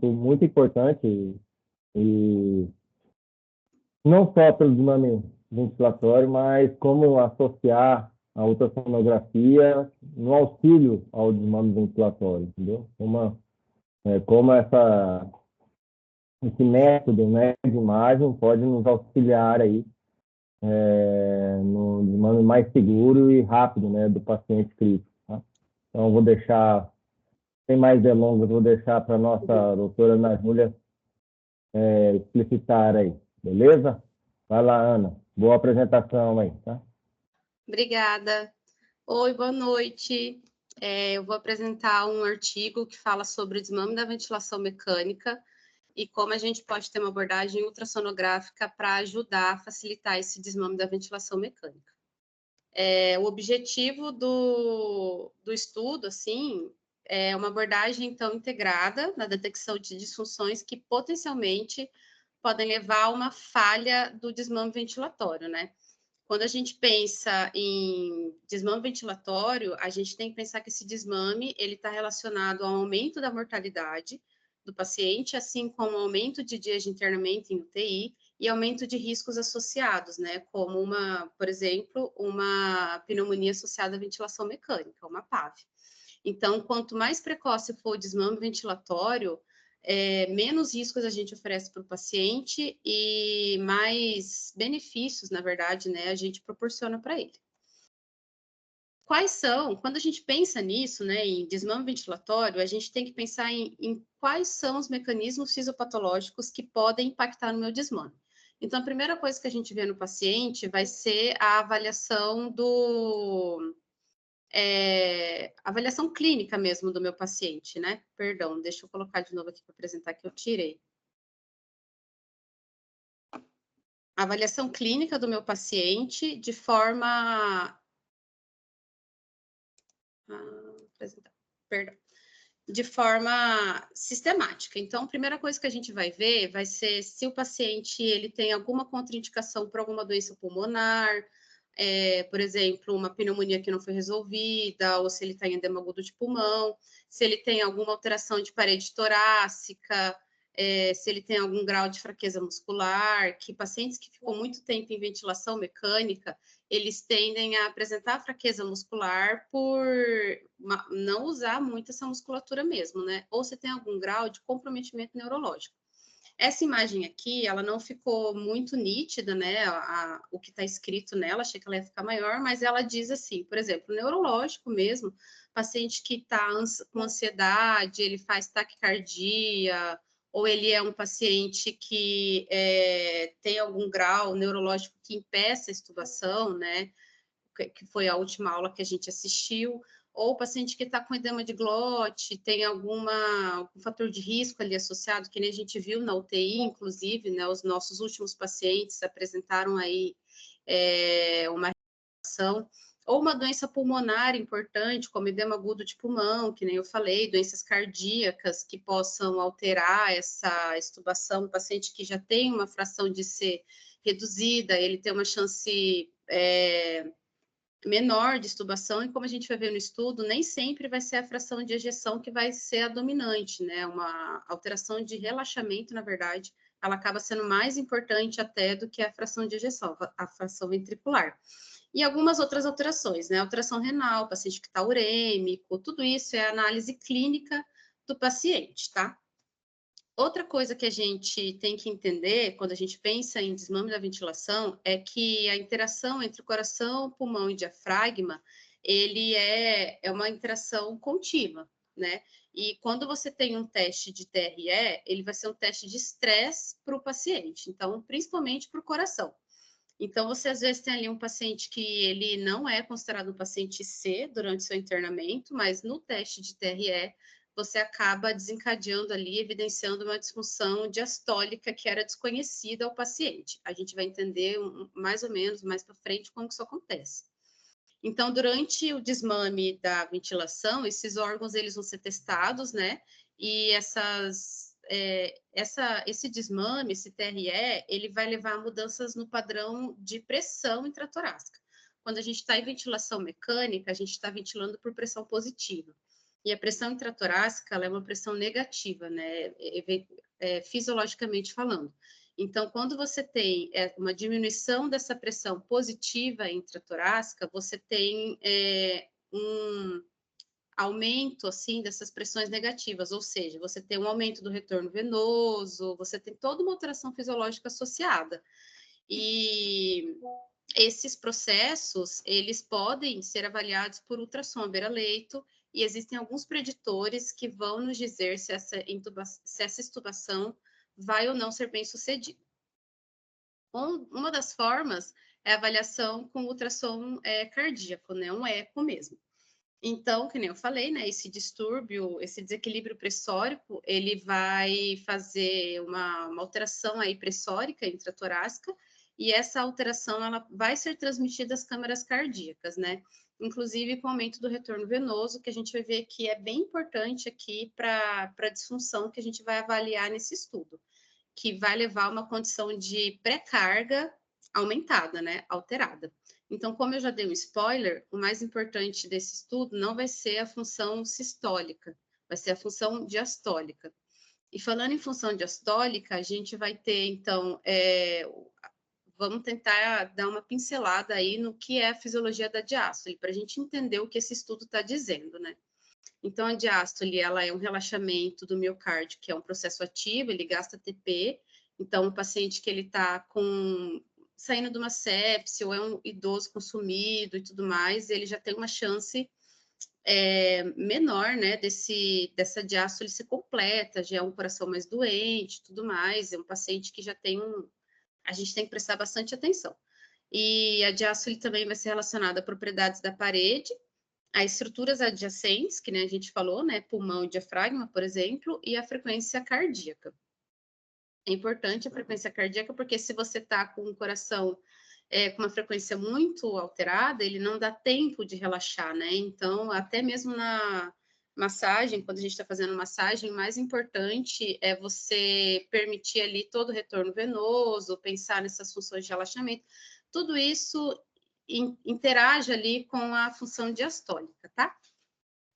muito importante e não só pelo desmame ventilatório, mas como associar a ultrassonografia no auxílio ao desmame ventilatório, entendeu? Como esse método, né, de imagem pode nos auxiliar aí no desmame mais seguro e rápido, né, do paciente crítico. Tá? Então, vou deixar, sem mais delongas, vou deixar para a nossa doutora Ana Júlia explicitar aí, beleza? Vai lá, Ana. Boa apresentação aí, tá? Obrigada. Oi, boa noite. Eu vou apresentar um artigo que fala sobre o desmame da ventilação mecânica e como a gente pode ter uma abordagem ultrassonográfica para ajudar a facilitar esse desmame da ventilação mecânica. O objetivo do estudo, assim, é uma abordagem, então, integrada na detecção de disfunções que potencialmente podem levar a uma falha do desmame ventilatório, né? Quando a gente pensa em desmame ventilatório, a gente tem que pensar que esse desmame ele está relacionado ao aumento da mortalidade do paciente, assim como aumento de dias de internamento em UTI e aumento de riscos associados, né? Como por exemplo, uma pneumonia associada à ventilação mecânica, uma PAV. Então, quanto mais precoce for o desmame ventilatório, menos riscos a gente oferece para o paciente e mais benefícios, na verdade, né, a gente proporciona para ele. Quando a gente pensa nisso, né, em desmame ventilatório, a gente tem que pensar em quais são os mecanismos fisiopatológicos que podem impactar no meu desmame. Então, a primeira coisa que a gente vê no paciente vai ser a avaliação clínica mesmo do meu paciente, né? Perdão, deixa eu colocar de novo aqui para apresentar que eu tirei. A avaliação clínica do meu paciente de forma... Perdão. De forma sistemática. Então, a primeira coisa que a gente vai ver vai ser se o paciente ele tem alguma contraindicação para alguma doença pulmonar, por exemplo, uma pneumonia que não foi resolvida, ou se ele está em edema agudo de pulmão, se ele tem alguma alteração de parede torácica, se ele tem algum grau de fraqueza muscular, que pacientes que ficam muito tempo em ventilação mecânica, eles tendem a apresentar fraqueza muscular por não usar muito essa musculatura mesmo, né? Ou se tem algum grau de comprometimento neurológico. Essa imagem aqui, ela não ficou muito nítida, né? O que está escrito nela, achei que ela ia ficar maior, mas ela diz assim, por exemplo, neurológico mesmo, paciente que está com ansiedade, ele faz taquicardia, ou ele é um paciente que tem algum grau neurológico que impeça a extubação, né? Que foi a última aula que a gente assistiu, ou o paciente que está com edema de glote, tem algum fator de risco ali associado, que nem a gente viu na UTI, inclusive, né? Os nossos últimos pacientes apresentaram aí uma reação, ou uma doença pulmonar importante, como edema agudo de pulmão, que nem eu falei, doenças cardíacas que possam alterar essa extubação, o paciente que já tem uma fração de C reduzida, ele tem uma chance menor de extubação, e como a gente vai ver no estudo, nem sempre vai ser a fração de ejeção que vai ser a dominante, né? Uma alteração de relaxamento, na verdade, ela acaba sendo mais importante até do que a fração de ejeção, a fração ventricular. E algumas outras alterações, né? Alteração renal, paciente que está urêmico, tudo isso é análise clínica do paciente, tá? Outra coisa que a gente tem que entender quando a gente pensa em desmame da ventilação é que a interação entre o coração, pulmão e diafragma, ele é uma interação contínua, né? E quando você tem um teste de TRE, ele vai ser um teste de estresse para o paciente, então, principalmente para o coração. Então, você às vezes tem ali um paciente que ele não é considerado um paciente C durante seu internamento, mas no teste de TRE, você acaba desencadeando ali, evidenciando uma disfunção diastólica que era desconhecida ao paciente. A gente vai entender mais ou menos mais para frente como que isso acontece. Então, durante o desmame da ventilação, esses órgãos eles vão ser testados, né? E esse desmame, esse TRE, ele vai levar a mudanças no padrão de pressão intratorácica. Quando a gente está em ventilação mecânica, a gente está ventilando por pressão positiva. E a pressão intratorácica, ela é uma pressão negativa, né, fisiologicamente falando. Então, quando você tem uma diminuição dessa pressão positiva intratorácica, você tem um aumento, assim, dessas pressões negativas, ou seja, você tem um aumento do retorno venoso, você tem toda uma alteração fisiológica associada. E esses processos, eles podem ser avaliados por ultrassom à beira-leito, e existem alguns preditores que vão nos dizer se essa extubação vai ou não ser bem sucedida. Uma das formas é a avaliação com ultrassom cardíaco, né, um eco mesmo. Então, que nem eu falei, né, esse distúrbio, esse desequilíbrio pressórico, ele vai fazer uma alteração aí pressórica intratorácica, e essa alteração, ela vai ser transmitida às câmaras cardíacas, né? Inclusive com o aumento do retorno venoso, que a gente vai ver que é bem importante aqui para a disfunção que a gente vai avaliar nesse estudo, que vai levar a uma condição de pré-carga aumentada, né, alterada. Então, como eu já dei um spoiler, o mais importante desse estudo não vai ser a função sistólica, vai ser a função diastólica. E falando em função diastólica, a gente vai ter, então, vamos tentar dar uma pincelada aí no que é a fisiologia da diástole, para a gente entender o que esse estudo está dizendo, né? Então, a diástole, ela é um relaxamento do miocárdio, que é um processo ativo, ele gasta ATP. Então, o paciente que ele está saindo de uma sepse, ou é um idoso consumido e tudo mais, ele já tem uma chance menor, né, dessa diástole ser completa, já é um coração mais doente e tudo mais, é um paciente que já tem a gente tem que prestar bastante atenção. E a diástole também vai ser relacionada a propriedades da parede, a estruturas adjacentes, que né, a gente falou, né, pulmão e diafragma, por exemplo, e a frequência cardíaca. É importante a frequência cardíaca, porque se você está com o coração com uma frequência muito alterada, ele não dá tempo de relaxar, né? Então, até mesmo na massagem, quando a gente está fazendo massagem, o mais importante é você permitir ali todo o retorno venoso, pensar nessas funções de relaxamento. Tudo isso interage ali com a função diastólica, tá?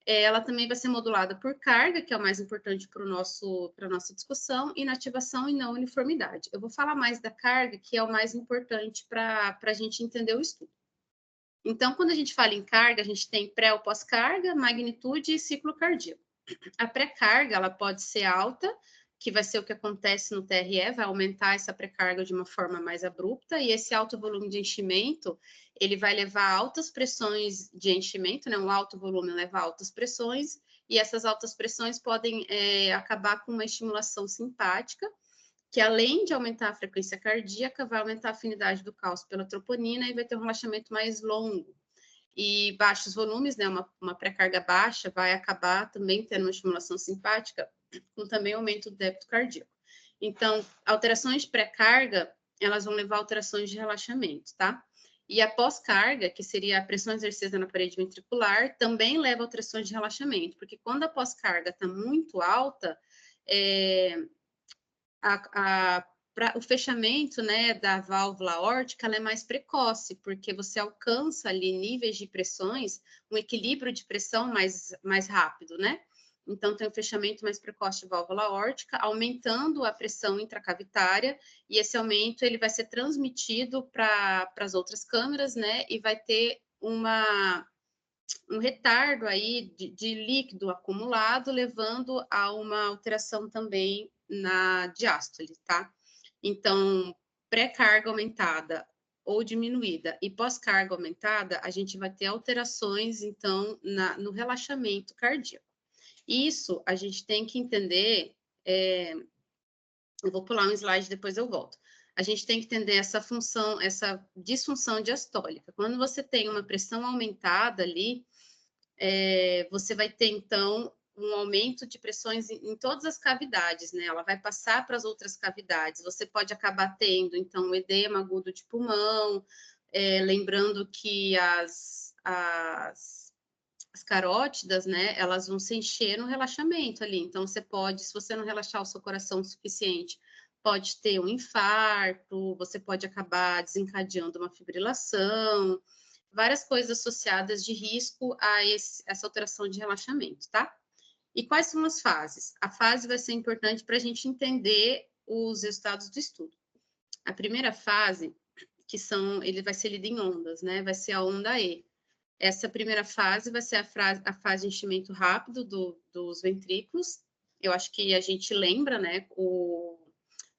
Ela também vai ser modulada por carga, que é o mais importante para a nossa discussão, inativação e não uniformidade. Eu vou falar mais da carga, que é o mais importante para a gente entender o estudo. Então, quando a gente fala em carga, a gente tem pré ou pós-carga, magnitude e ciclo cardíaco. A pré-carga, ela pode ser alta, que vai ser o que acontece no TRE, vai aumentar essa pré-carga de uma forma mais abrupta, e esse alto volume de enchimento, ele vai levar a altas pressões de enchimento, né? Um alto volume leva a altas pressões, e essas altas pressões podem acabar com uma estimulação simpática, que além de aumentar a frequência cardíaca, vai aumentar a afinidade do cálcio pela troponina e vai ter um relaxamento mais longo. E baixos volumes, né, uma pré-carga baixa, vai acabar também tendo uma estimulação simpática, com também aumento do débito cardíaco. Então, alterações de pré-carga, elas vão levar a alterações de relaxamento, tá? E a pós-carga, que seria a pressão exercida na parede ventricular, também leva a alterações de relaxamento, porque quando a pós-carga está muito alta, o fechamento, né, da válvula aórtica, ela é mais precoce, porque você alcança ali níveis de pressões, um equilíbrio de pressão mais rápido, né? Então, tem um fechamento mais precoce de válvula aórtica, aumentando a pressão intracavitária, e esse aumento ele vai ser transmitido para as outras câmeras, né? E vai ter um retardo aí de líquido acumulado, levando a uma alteração também na diástole, tá? Então, pré-carga aumentada ou diminuída e pós-carga aumentada, a gente vai ter alterações, então, no relaxamento cardíaco. Isso a gente tem que entender, eu vou pular um slide, depois eu volto. A gente tem que entender essa função, essa disfunção diastólica. Quando você tem uma pressão aumentada ali, você vai ter, então, um aumento de pressões em todas as cavidades, né? Ela vai passar para as outras cavidades. Você pode acabar tendo, então, um edema agudo de pulmão, lembrando que as carótidas, né, elas vão se encher no relaxamento ali. Então, você pode, se você não relaxar o seu coração o suficiente, pode ter um infarto, você pode acabar desencadeando uma fibrilação, várias coisas associadas de risco a essa alteração de relaxamento, tá? E quais são as fases? A fase vai ser importante para a gente entender os resultados do estudo. A primeira fase, ele vai ser lido em ondas, né? Vai ser a onda E. Essa primeira fase vai ser a fase de enchimento rápido dos ventrículos. Eu acho que a gente lembra, né?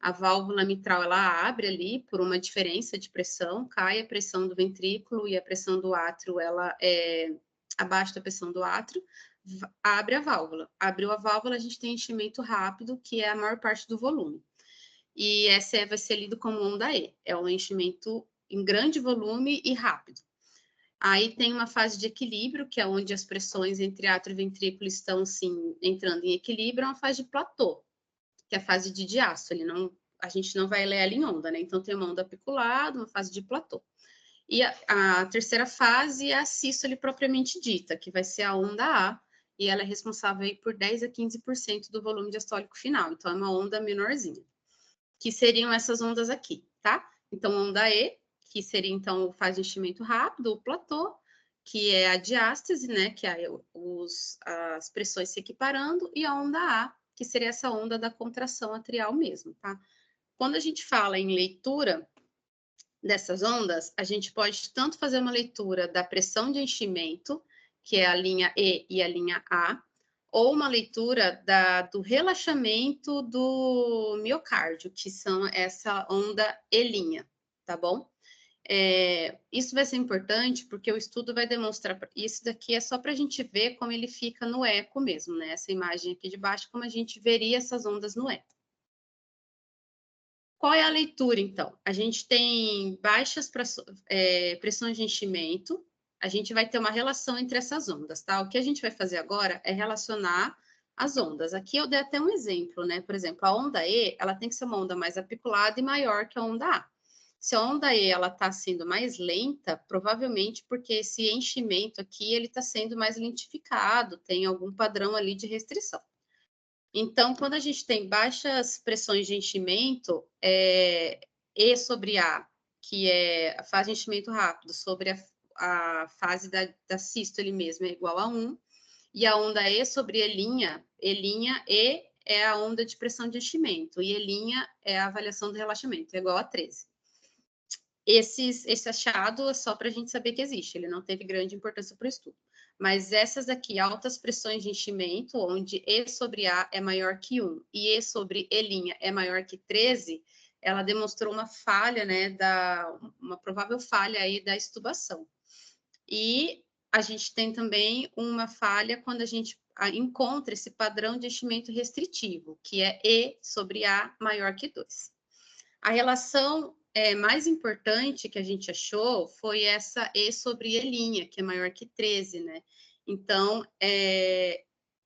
A válvula mitral, ela abre ali por uma diferença de pressão, cai a pressão do ventrículo e a pressão do átrio, ela é abaixo da pressão do átrio, abre a válvula. Abriu a válvula, a gente tem enchimento rápido, que é a maior parte do volume. E essa vai ser lido como onda E, é um enchimento em grande volume e rápido. Aí tem uma fase de equilíbrio, que é onde as pressões entre átrio e ventrículo estão, sim, entrando em equilíbrio, é uma fase de platô, que é a fase de diástole, a gente não vai ler ela em onda, né? Então, tem uma onda apiculada, uma fase de platô. E a terceira fase é a sístole propriamente dita, que vai ser a onda A, e ela é responsável aí por 10 a 15% do volume diastólico final, então é uma onda menorzinha, que seriam essas ondas aqui, tá? Então, onda E, que seria, então, fase de enchimento rápido, o platô, que é a diástase, né, que é as pressões se equiparando, e a onda A, que seria essa onda da contração atrial mesmo, tá? Quando a gente fala em leitura dessas ondas, a gente pode tanto fazer uma leitura da pressão de enchimento, que é a linha E e a linha A, ou uma leitura do relaxamento do miocárdio, que são essa onda E', tá bom? Isso vai ser importante porque o estudo vai demonstrar, isso daqui é só para a gente ver como ele fica no eco mesmo, né? Essa imagem aqui de baixo, como a gente veria essas ondas no eco. Qual é a leitura, então? A gente tem baixas pressões de enchimento, a gente vai ter uma relação entre essas ondas, tá? O que a gente vai fazer agora é relacionar as ondas. Aqui eu dei até um exemplo, né? Por exemplo, a onda E, ela tem que ser uma onda mais apiculada e maior que a onda A. Se a onda E, ela está sendo mais lenta, provavelmente porque esse enchimento aqui, ele está sendo mais lentificado, tem algum padrão ali de restrição. Então, quando a gente tem baixas pressões de enchimento, E sobre A, que é a fase de enchimento rápido, sobre a fase da sístole mesmo, é igual a 1, e a onda E sobre E' é a onda de pressão de enchimento, e E' é a avaliação do relaxamento, é igual a 13. Esse achado é só para a gente saber que existe, ele não teve grande importância para o estudo. Mas essas aqui, altas pressões de enchimento, onde E sobre A é maior que 1 e E sobre E' é maior que 13, ela demonstrou uma falha, né, uma provável falha aí da extubação. E a gente tem também uma falha quando a gente encontra esse padrão de enchimento restritivo, que é E sobre A maior que 2. A relação mais importante que a gente achou foi essa E sobre E', que é maior que 13, né? Então,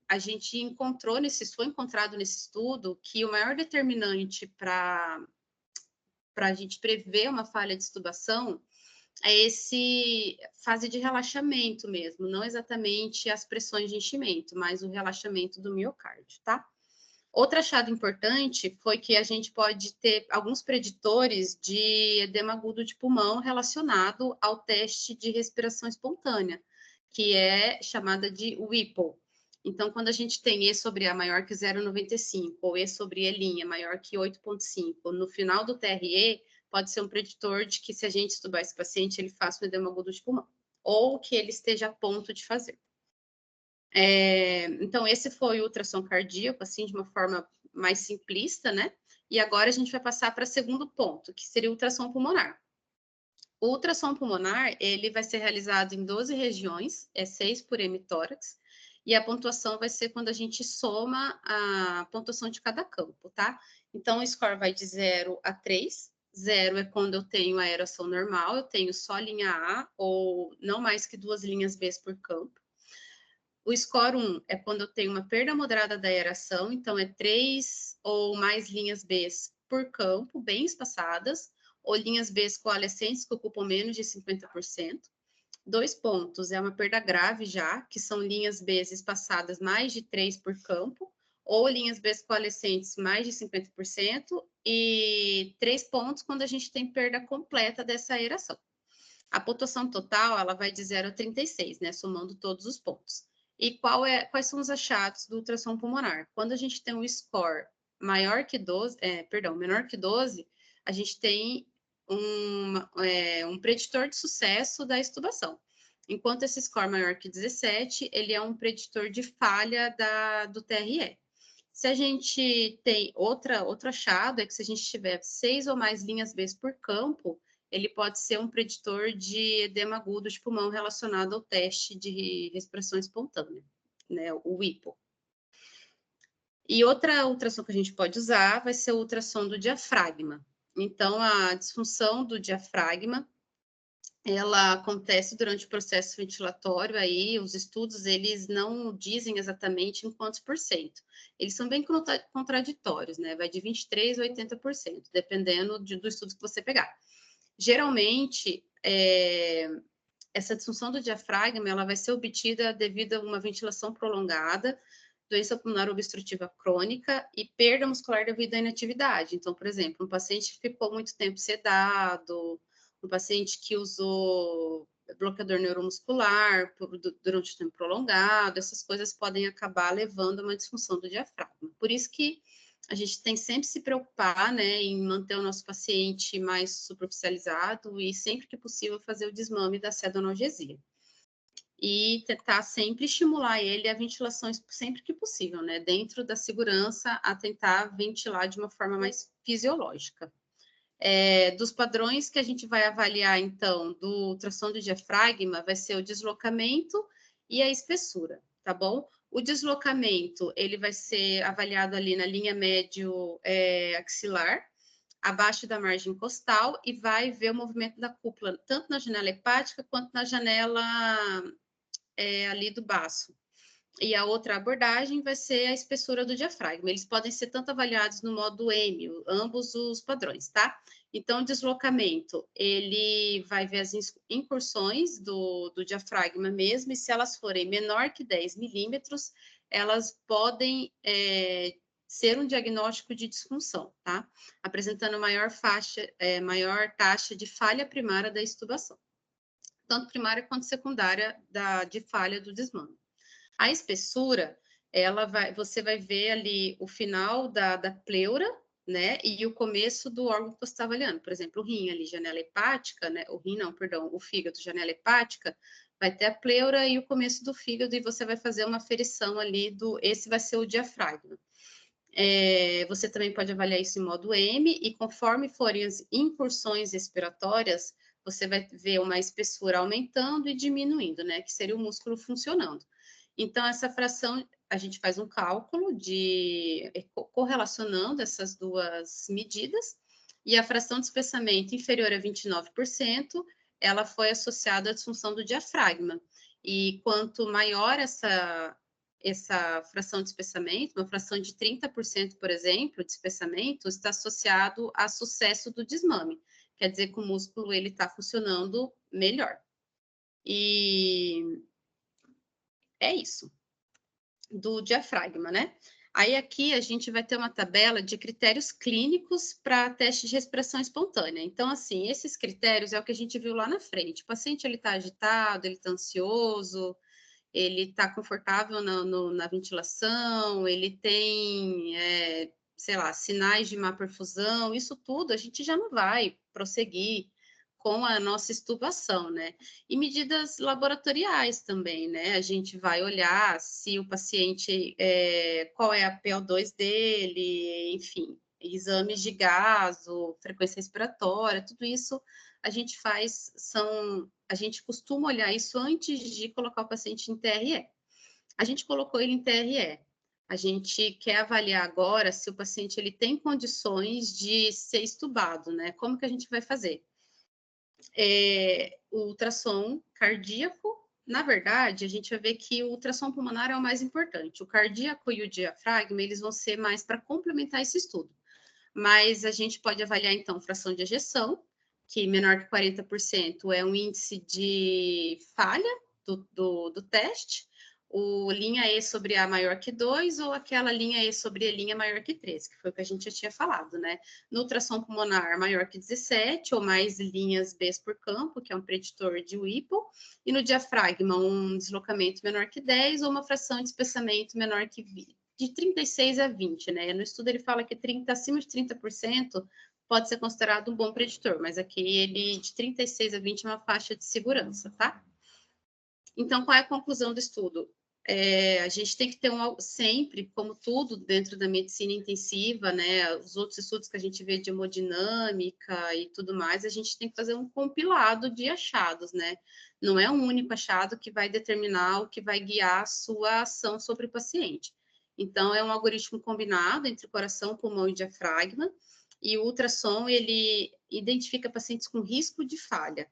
a gente foi encontrado nesse estudo que o maior determinante para a gente prever uma falha de extubação é esse fase de relaxamento mesmo, não exatamente as pressões de enchimento, mas o relaxamento do miocárdio, tá? Outro achado importante foi que a gente pode ter alguns preditores de edema agudo de pulmão relacionado ao teste de respiração espontânea, que é chamada de Whipple. Então, quando a gente tem E sobre A maior que 0,95 ou E sobre E' maior que 8,5, no final do TRE, pode ser um preditor de que se a gente estubar esse paciente, ele faça um edema agudo de pulmão, ou que ele esteja a ponto de fazer. Então, esse foi o ultrassom cardíaco, assim, de uma forma mais simplista, né? E agora a gente vai passar para o segundo ponto, que seria o ultrassom pulmonar. O ultrassom pulmonar, ele vai ser realizado em 12 regiões, 6 por hemitórax, e a pontuação vai ser quando a gente soma a pontuação de cada campo, tá? Então, o score vai de 0 a 3. 0 é quando eu tenho a aeração normal, eu tenho só linha A, ou não mais que 2 linhas B por campo. O score 1 é quando eu tenho uma perda moderada da aeração, então é 3 ou mais linhas B por campo, bem espaçadas, ou linhas B coalescentes que ocupam menos de 50%. 2 pontos é uma perda grave já, que são linhas B espaçadas mais de 3 por campo, ou linhas B coalescentes mais de 50%, e 3 pontos quando a gente tem perda completa dessa aeração. A pontuação total, ela vai de 0 a 36, né, somando todos os pontos. E quais são os achados do ultrassom pulmonar? Quando a gente tem um score maior que 12, menor que 12, a gente tem um preditor de sucesso da extubação. Enquanto esse score maior que 17, ele é um preditor de falha do TRE. Se a gente tem outro achado, é que se a gente tiver 6 ou mais linhas B por campo, ele pode ser um preditor de edema agudo de pulmão relacionado ao teste de respiração espontânea, né, o HIPO. E outra ultrassom que a gente pode usar vai ser o ultrassom do diafragma. Então, a disfunção do diafragma, ela acontece durante o processo ventilatório, aí os estudos, eles não dizem exatamente em quantos por cento. Eles são bem contraditórios, né? Vai de 23% a 80%, dependendo do estudo que você pegar. Geralmente, essa disfunção do diafragma, ela vai ser obtida devido a uma ventilação prolongada, doença pulmonar obstrutiva crônica e perda muscular devido à inatividade. Então, por exemplo, um paciente que ficou muito tempo sedado, um paciente que usou bloqueador neuromuscular durante um tempo prolongado, essas coisas podem acabar levando a uma disfunção do diafragma. Por isso que a gente tem sempre se preocupar, né, em manter o nosso paciente mais superficializado e sempre que possível fazer o desmame da pseudoanalgesia. E tentar sempre estimular ele a ventilação sempre que possível, né, dentro da segurança, a tentar ventilar de uma forma mais fisiológica. Dos padrões que a gente vai avaliar, então, do ultrassom do diafragma, vai ser o deslocamento e a espessura, tá bom? O deslocamento, ele vai ser avaliado ali na linha médio axilar, abaixo da margem costal, e vai ver o movimento da cúpula, tanto na janela hepática quanto na janela ali do baço. E a outra abordagem vai ser a espessura do diafragma. Eles podem ser tanto avaliados no modo M, ambos os padrões, tá? Então, o deslocamento, ele vai ver as incursões do diafragma mesmo, e se elas forem menor que 10 milímetros, elas podem ser um diagnóstico de disfunção, tá? Apresentando maior taxa de falha primária da extubação, tanto primária quanto secundária de falha do desmame. A espessura, você vai ver ali o final da pleura, né, e o começo do órgão que você está avaliando. Por exemplo, o rim ali, janela hepática, né, o fígado, janela hepática, vai ter a pleura e o começo do fígado, e você vai fazer uma aferição ali esse vai ser o diafragma. Você também pode avaliar isso em modo M, e conforme forem as incursões respiratórias, você vai ver uma espessura aumentando e diminuindo, né, que seria o músculo funcionando. Então, essa fração, a gente faz um cálculo correlacionando essas duas medidas, e a fração de espessamento inferior a 29%, ela foi associada à disfunção do diafragma. E quanto maior essa fração de espessamento, uma fração de 30%, por exemplo, de espessamento, está associado a sucesso do desmame. Quer dizer que o músculo está funcionando melhor. E é isso, do diafragma, né? Aí aqui a gente vai ter uma tabela de critérios clínicos para teste de respiração espontânea. Então, assim, esses critérios é o que a gente viu lá na frente. O paciente, ele está agitado, ele está ansioso, ele está confortável na ventilação, ele tem, sei lá, sinais de má perfusão, isso tudo a gente já não vai prosseguir com a nossa extubação, né? E medidas laboratoriais também, né? A gente vai olhar se o paciente, qual é a PO2 dele, enfim, exames de gaso, frequência respiratória, tudo isso a gente a gente costuma olhar isso antes de colocar o paciente em TRE. A gente colocou ele em TRE. A gente quer avaliar agora se o paciente ele tem condições de ser extubado, né? Como que a gente vai fazer? O ultrassom cardíaco, na verdade, a gente vai ver que o ultrassom pulmonar é o mais importante. O cardíaco e o diafragma, eles vão ser mais para complementar esse estudo. Mas a gente pode avaliar, então, fração de ejeção, que menor que 40% é um índice de falha do teste. o linha E sobre A maior que 2 ou aquela linha E sobre E' maior que 3, que foi o que a gente já tinha falado, né? No ultrassom pulmonar maior que 17 ou mais linhas B por campo, que é um preditor de Whipple, e no diafragma um deslocamento menor que 10 ou uma fração de espessamento menor que 20, de 36 a 20, né? No estudo ele fala que acima de 30% pode ser considerado um bom preditor, mas aqui ele de 36 a 20 é uma faixa de segurança, tá? Então, qual é a conclusão do estudo? A gente tem que ter sempre, como tudo dentro da medicina intensiva, né, os outros estudos que a gente vê de hemodinâmica e tudo mais, a gente tem que fazer um compilado de achados, né? Não é um único achado que vai determinar o que vai guiar a sua ação sobre o paciente. Então, é um algoritmo combinado entre coração, pulmão e diafragma, e o ultrassom, ele identifica pacientes com risco de falha.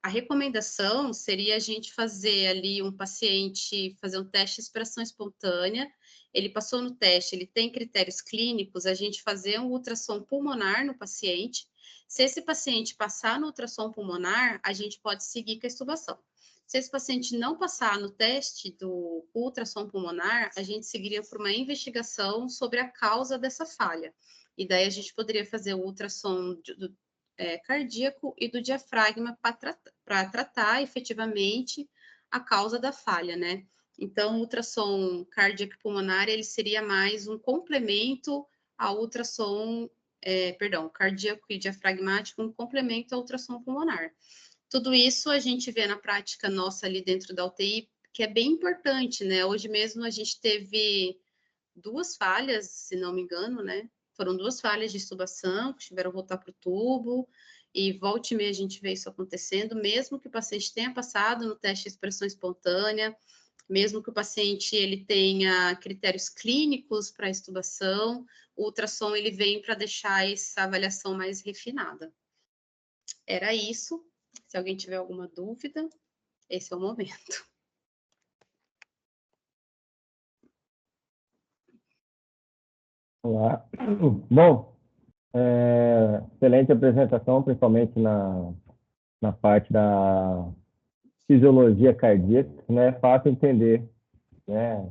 A recomendação seria a gente fazer ali um paciente, fazer um teste de expiração espontânea, ele passou no teste, ele tem critérios clínicos, a gente fazer um ultrassom pulmonar no paciente. Se esse paciente passar no ultrassom pulmonar, a gente pode seguir com a extubação. Se esse paciente não passar no teste do ultrassom pulmonar, a gente seguiria por uma investigação sobre a causa dessa falha. E daí a gente poderia fazer o ultrassom cardíaco e do diafragma para tratar efetivamente a causa da falha, né? Então, o ultrassom cardíaco pulmonar, ele seria mais um complemento ao ultrassom, cardíaco e diafragmático, um complemento ao ultrassom pulmonar. Tudo isso a gente vê na prática nossa ali dentro da UTI, que é bem importante, né? Hoje mesmo a gente teve 2 falhas, se não me engano, né? Foram 2 falhas de extubação, que tiveram que voltar para o tubo, e volta e meia a gente vê isso acontecendo, mesmo que o paciente tenha passado no teste de expressão espontânea, mesmo que o paciente ele tenha critérios clínicos para a extubação, o ultrassom ele vem para deixar essa avaliação mais refinada. Era isso. Se alguém tiver alguma dúvida, esse é o momento. Olá. Bom, excelente apresentação, principalmente na parte da fisiologia cardíaca, né? É fácil entender, né?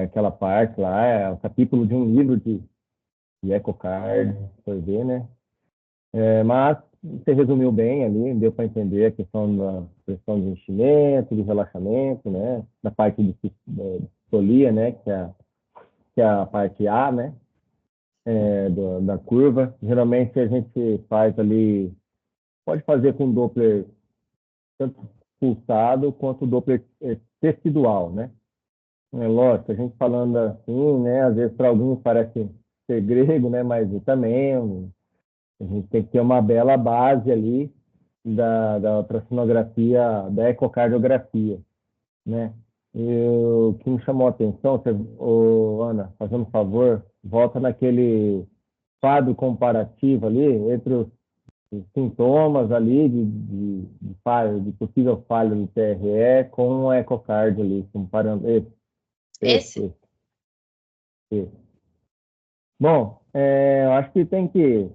Aquela parte lá, é o capítulo de um livro de ecocard, foi ver, né? Mas você resumiu bem ali, deu para entender a questão da pressão de enchimento, de relaxamento, né? Da parte de sistolia, né? Que é a parte A, né? Da curva. Geralmente a gente faz ali, pode fazer com Doppler tanto pulsado quanto Doppler tecidual, né? É lógico, a gente falando assim, né? Às vezes para alguns parece ser grego, né? Mas também a gente tem que ter uma bela base ali da ultrassonografia, da ecocardiografia, né? E o que me chamou a atenção, Ana, fazendo um favor, volta naquele quadro comparativo ali entre os sintomas ali de possível falha no TRE com o ecocardio ali, comparando Esse? esse. Bom, eu acho que tem que,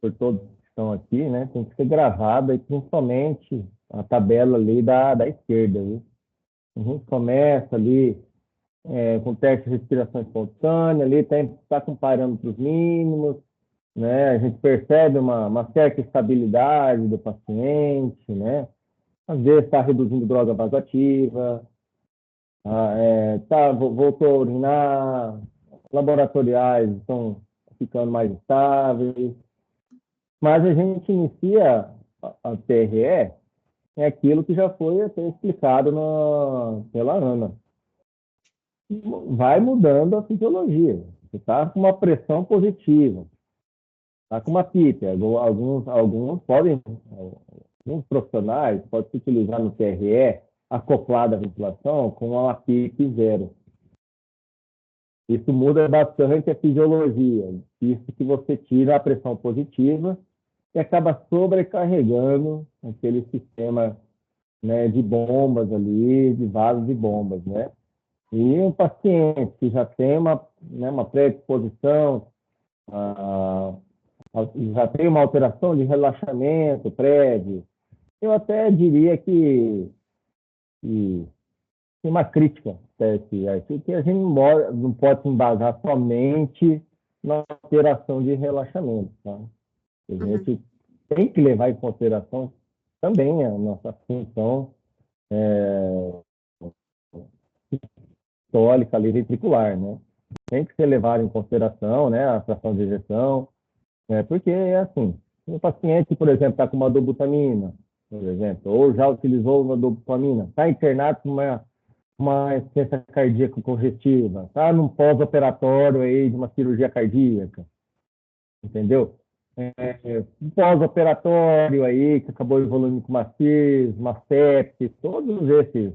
por todos que estão aqui, né, tem que ser gravado e principalmente a tabela ali da esquerda, viu? A gente começa ali com teste de respiração espontânea, ali tá comparando para os mínimos, né? A gente percebe uma certa estabilidade do paciente, né? Às vezes está reduzindo droga vasoativa, voltou a urinar, laboratoriais estão ficando mais estáveis, mas a gente inicia a TRE é aquilo que já foi até explicado pela Ana. Vai mudando a fisiologia. Você está com uma pressão positiva, está com uma PIP. Alguns profissionais podem se utilizar no TRE acoplado à ventilação com uma PIP zero. Isso muda bastante a fisiologia. Isso que você tira a pressão positiva e acaba sobrecarregando aquele sistema, né, de bombas ali, de vasos de bombas, né? E um paciente que já tem uma predisposição, já tem uma alteração de relaxamento prévio, eu até diria que tem uma crítica a esse artigo, que a gente não pode se embasar somente na alteração de relaxamento, tá? A gente tem que levar em consideração também a nossa função sistólica ali ventricular, né? Tem que ser levado em consideração, né, a fração de ejeção, porque é assim, se o paciente, por exemplo, está com uma dobutamina, por exemplo, ou já utilizou uma dopamina, está internado com uma insuficiência cardíaca congestiva, está num pós-operatório aí de uma cirurgia cardíaca, entendeu? Um pós-operatório aí que acabou evoluindo com uma CIS, uma sepsis, todos essas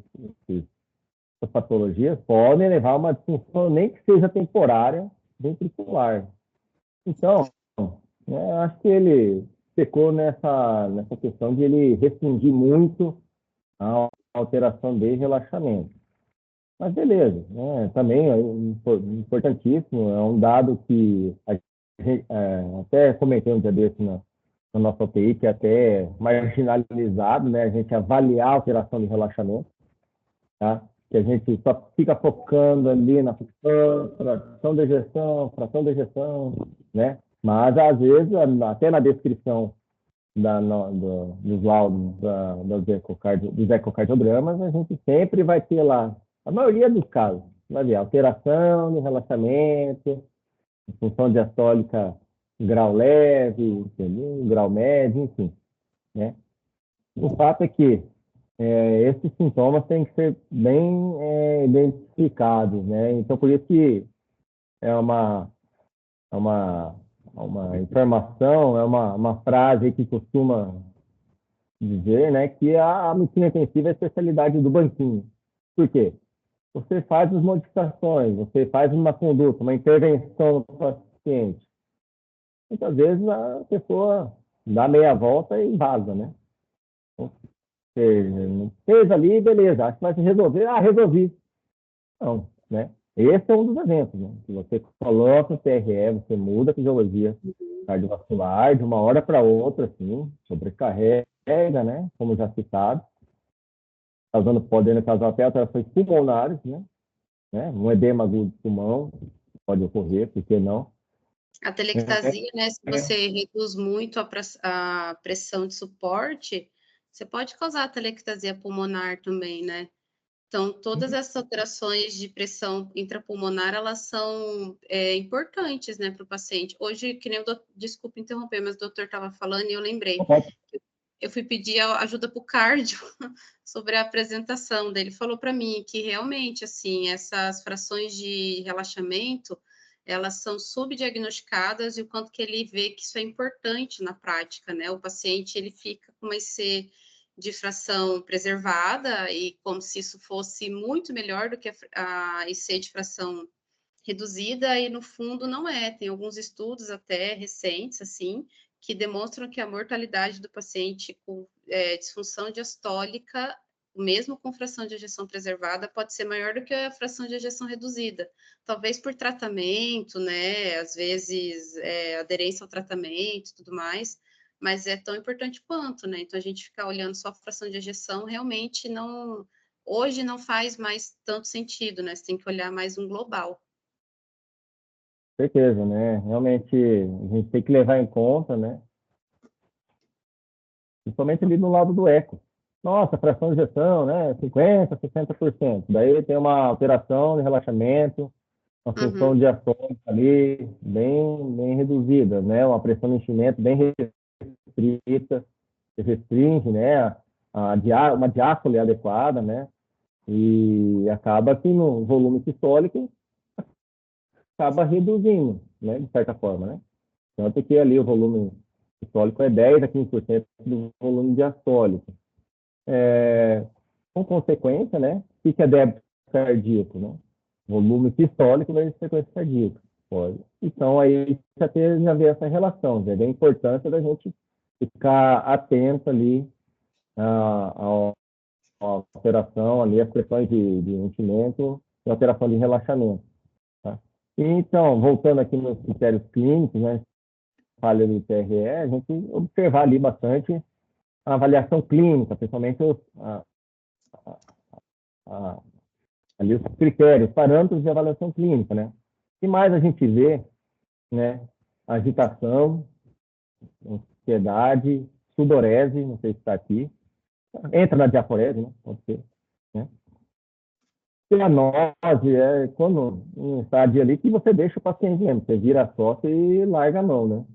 patologias podem levar a uma disfunção, nem que seja temporária, ventricular. Então, acho que ele pecou nessa questão de ele restringir muito a alteração de relaxamento. Mas beleza, né? Também é importantíssimo, é um dado que até comentei um dia desse na nossa UTI, que é até marginalizado, né? A gente avaliar a alteração de relaxamento, tá? Que a gente só fica focando ali na fração de ejeção, né? Mas, às vezes, até na descrição dos laudos dos ecocardiogramas, a gente sempre vai ter lá, a maioria dos casos, vai ver alteração de relaxamento, função diastólica grau leve, entendeu? Grau médio, enfim, né? O fato é que esses sintomas têm que ser bem identificados, né? Então, por isso que é uma informação, é uma frase que costuma dizer, né, que a medicina intensiva é a especialidade do banquinho. Por quê? Você faz as modificações, você faz uma conduta, uma intervenção no paciente. Muitas vezes a pessoa dá meia volta e vaza, né? Você fez ali, beleza, acho que vai se resolver. Ah, resolvi. Não, né? Esse é um dos eventos, né? Se você coloca o TRE, você muda a fisiologia cardiovascular de uma hora para outra, assim, sobrecarrega, né? Como já citado, podendo causar até alterações pulmonares, né? Um edema agudo do pulmão pode ocorrer, por que não? A telectasia, né, se você reduz muito a pressão de suporte, você pode causar telectasia pulmonar também, né? Então, todas essas alterações de pressão intrapulmonar, elas são importantes, né, para o paciente. Hoje, que nem desculpa interromper, mas o doutor estava falando e eu lembrei. Eu fui pedir ajuda para o cardio sobre a apresentação dele. Falou para mim que realmente, assim, essas frações de relaxamento, elas são subdiagnosticadas e o quanto que ele vê que isso é importante na prática, né? O paciente, ele fica com uma IC de fração preservada e como se isso fosse muito melhor do que a IC de fração reduzida, e no fundo não é. Tem alguns estudos até recentes, assim, que demonstram que a mortalidade do paciente com disfunção diastólica, mesmo com fração de ejeção preservada, pode ser maior do que a fração de ejeção reduzida. Talvez por tratamento, né? Às vezes, aderência ao tratamento e tudo mais, mas é tão importante quanto, né? Então, a gente ficar olhando só a fração de ejeção realmente não... Hoje não faz mais tanto sentido, né? Você tem que olhar mais um global. Certeza, né? Realmente, a gente tem que levar em conta, né? Principalmente ali no lado do eco. Nossa, fração de ejeção, né? 50%, 60%. Daí tem uma alteração de relaxamento, uma função diastônica ali bem reduzida, né? Uma pressão de enchimento bem restrita, que restringe, né? Uma diástole adequada, né? E acaba que no volume sistólico acaba reduzindo, né? De certa forma, né? Tanto que ali o volume sistólico é 10 a 15% do volume diastólico. Com consequência, né? O que é débito cardíaco, né? Volume sistólico vezes frequência cardíaca. Pode. Então, aí já vê essa relação, já vê a importância da gente ficar atento ali à alteração, ali, às pressões de enchimento e alteração de relaxamento. Tá? Então, voltando aqui nos critérios clínicos, né? Falha do TRE, a gente observar ali bastante a avaliação clínica, principalmente a ali os critérios, parâmetros de avaliação clínica, né? O que mais a gente vê, né? Agitação, ansiedade, sudorese, não sei se está aqui. Entra na diaforese, né? Pode ser, né? Cianose é quando um estágio ali que você deixa o paciente mesmo, você vira a sócia e larga a mão, né?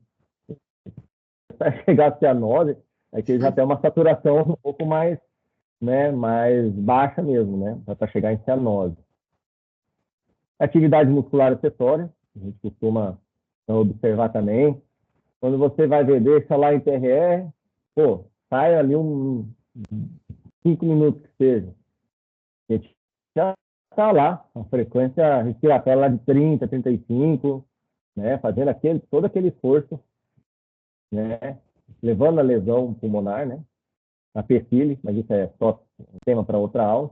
Para chegar a cianose, é que já tem uma saturação um pouco mais, né, mais baixa mesmo, né? Para chegar em cianose. Atividade muscular acessória, a gente costuma observar também. Quando você vai ver, deixa lá em TRE, pô, sai ali 5 minutos que seja. A gente já está lá, a frequência respiratória lá de 30, 35, né? Fazendo todo aquele esforço, né? Levando a lesão pulmonar, né? A PFIL, mas isso é só um tema para outra aula.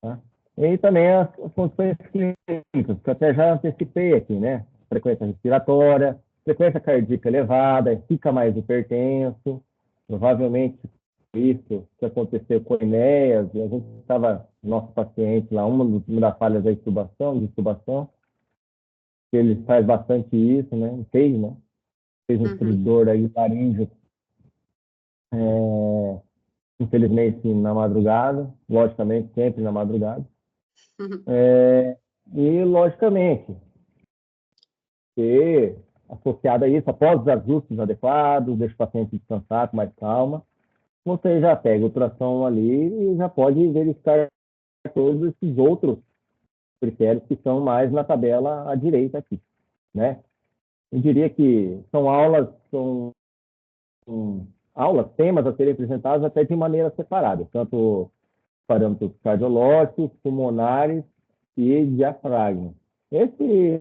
Tá? E também as condições clínicas, que eu até já antecipei aqui, né? Frequência respiratória, frequência cardíaca elevada, fica mais hipertenso, provavelmente isso que aconteceu com o Enéas, e a gente estava, nosso paciente lá, uma das falhas da intubação, que ele faz bastante isso, né? Fez, né? Fez um estridor aí laríngeo, infelizmente na madrugada, logicamente sempre na madrugada. E, logicamente, ter associado a isso, após os ajustes adequados, deixa o paciente descansar com mais calma, você já pega o ultrassom ali e já pode verificar todos esses outros critérios que são mais na tabela à direita aqui, né? Eu diria que são aulas, temas a serem apresentados até de maneira separada, tanto parâmetros cardiológicos, pulmonares e diafragma. Esse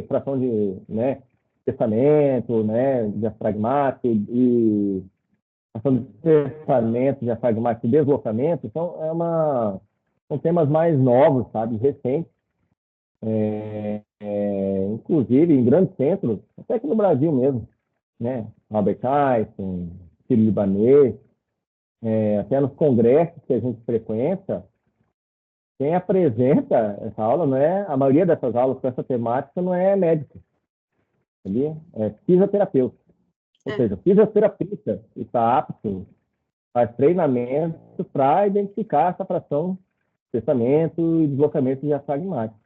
fração de, né, testamento, né, diafragmático e fração de testamento, diafragmático e deslocamento são temas mais novos, sabe, recentes, inclusive em grandes centros, até aqui no Brasil mesmo, né, Albert Einstein, Sírio-Libanês, até nos congressos que a gente frequenta, quem apresenta essa aula não é, a maioria dessas aulas com essa temática não é médico, ali é fisioterapeuta. Ou seja, o fisioterapeuta está apto, faz treinamento para identificar essa fração, testamento e deslocamento diafragmático.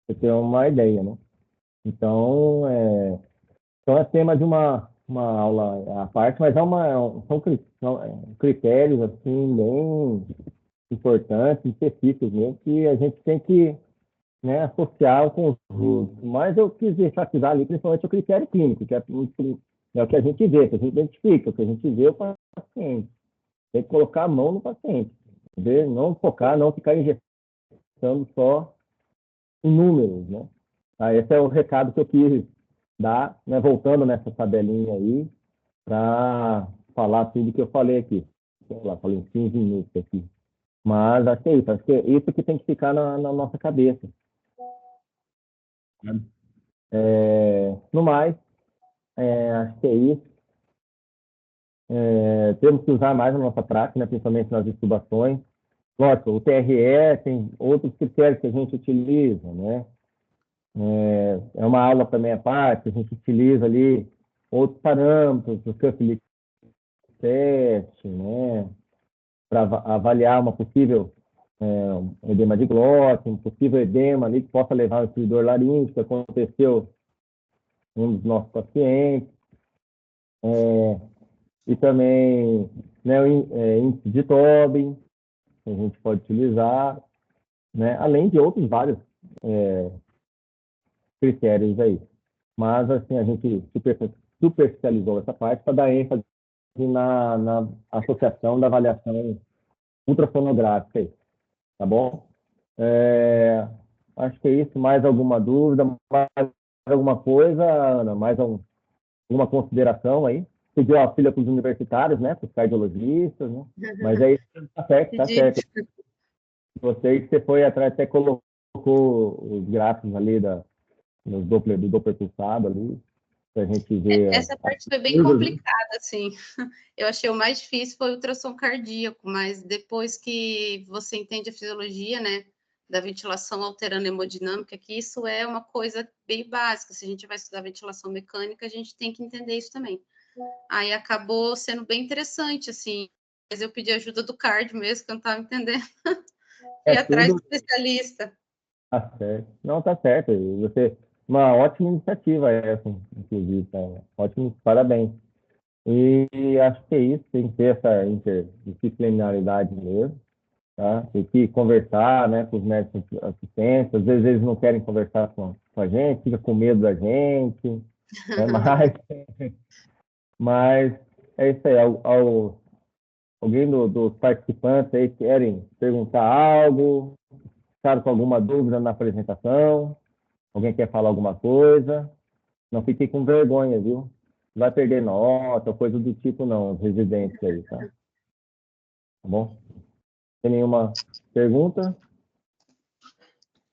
Você tem uma ideia, né? Então, é tema de uma aula à parte, mas são critérios assim, bem importantes, específicos mesmo, que a gente tem que, né, associar com os outros. Mas eu quis enfatizar ali, principalmente, o critério clínico, que é o que a gente vê, que a gente identifica, o que a gente vê o paciente. Tem que colocar a mão no paciente, ver, não focar, não ficar injetando só em números, né? Esse é o recado que eu quis dar, né, voltando nessa tabelinha aí, para falar tudo que eu falei aqui. Sei lá, falei uns 15 minutos aqui. Mas acho que é isso, acho que é isso que tem que ficar na nossa cabeça. No mais, acho que é isso. Temos que usar mais a nossa prática, né, principalmente nas intubações. Lógico, o TRE tem outros critérios que a gente utiliza, né? É uma aula também à parte, a gente utiliza ali outros parâmetros, o Cuff teste, né? Para avaliar uma possível edema de glote, um possível edema ali que possa levar ao estridor laríngeo, que aconteceu em um dos nossos pacientes. E também, né, o índice de Tobin, que a gente pode utilizar, né, além de outros vários critérios aí. Mas, assim, a gente superficializou essa parte para dar ênfase na associação da avaliação ultrassonográfica aí, tá bom? Acho que é isso. Mais alguma dúvida? Mais alguma coisa, Ana? Alguma consideração aí? Pediu a filha para os universitários, né? Para os cardiologistas, né? Mas é isso, tá certo, tá certo. Gostei que você foi atrás, até colocou os gráficos ali do Doppler pulsado ali. para a gente ver Essa parte foi bem complicada, assim. Eu achei o mais difícil foi o ultrassom cardíaco, mas depois que você entende a fisiologia, né, da ventilação alterando a hemodinâmica, que isso é uma coisa bem básica. Se a gente vai estudar ventilação mecânica, a gente tem que entender isso também. Aí acabou sendo bem interessante, assim. Mas eu pedi ajuda do cardio mesmo, que eu não estava entendendo. Fui atrás do especialista. Tá certo. Não, tá certo. Uma ótima iniciativa essa, inclusive, tá? Ótimo, parabéns. E acho que é isso, tem que ter essa interdisciplinaridade mesmo, tá? Tem que conversar, né, com os médicos assistentes, às vezes eles não querem conversar com a gente, fica com medo da gente, né? Mas é isso aí, alguém dos participantes aí querem perguntar algo, ficaram com alguma dúvida na apresentação? Alguém quer falar alguma coisa? Não fiquei com vergonha, viu? Não vai perder nota, coisa do tipo, não, os residentes aí, tá? Tá bom? Tem nenhuma pergunta?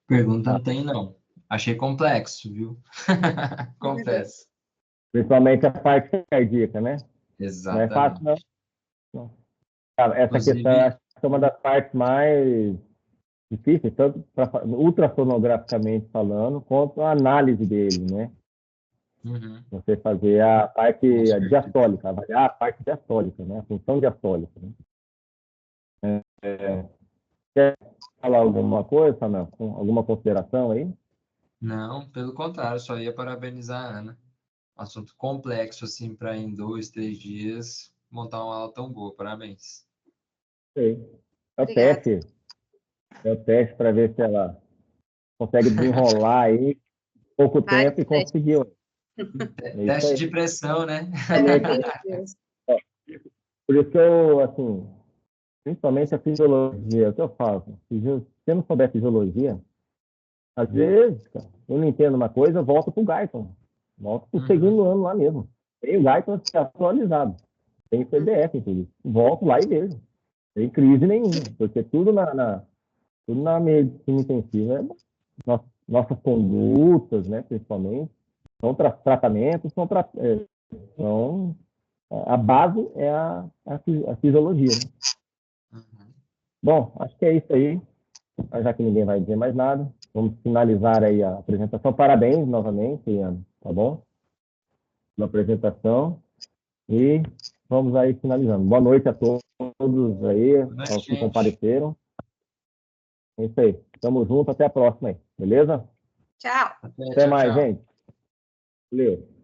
Pergunta não tem, não. Achei complexo, viu? Confesso. Principalmente a parte cardíaca, né? Não é fácil, Exatamente. não. Não. Cara, essa questão Inclusive, acho que é uma das partes mais difíceis, tanto ultrassonograficamente falando, quanto a análise dele, né? Você fazer a parte com certeza. diastólica, avaliar a parte diastólica, né? A função diastólica. Né? Quer falar alguma coisa, Samuel? Alguma consideração aí? Não, pelo contrário, só ia parabenizar a Ana. Assunto complexo, assim, para em 2, 3 dias montar uma aula tão boa. Parabéns. Sei. É o Obrigada. teste. É o teste para ver se ela consegue desenrolar aí em pouco Vários tempo e testes. conseguiu. É isso Teste aí. de pressão, né? Meu Deus. Por isso que eu, assim, principalmente a fisiologia, é o que eu falo. Se eu não souber fisiologia, às vezes, cara, eu não entendo uma coisa, eu volto para o Guyton. Volto para o segundo ano lá mesmo. Tem o Guyton atualizado. Tem o CDF, inclusive. Volto lá e vejo. Sem crise nenhuma, porque tudo na medicina intensiva nossas condutas, né, principalmente, são tratamentos, são a base é a fisiologia. Né? Bom, acho que é isso aí, já que ninguém vai dizer mais nada. Vamos finalizar aí a apresentação. Parabéns novamente, Ian, tá bom? Na apresentação. E vamos aí finalizando. Boa noite a todos aí, aos que compareceram. É isso aí. Tamo junto, até a próxima aí, beleza? Tchau. Até mais, gente. Valeu.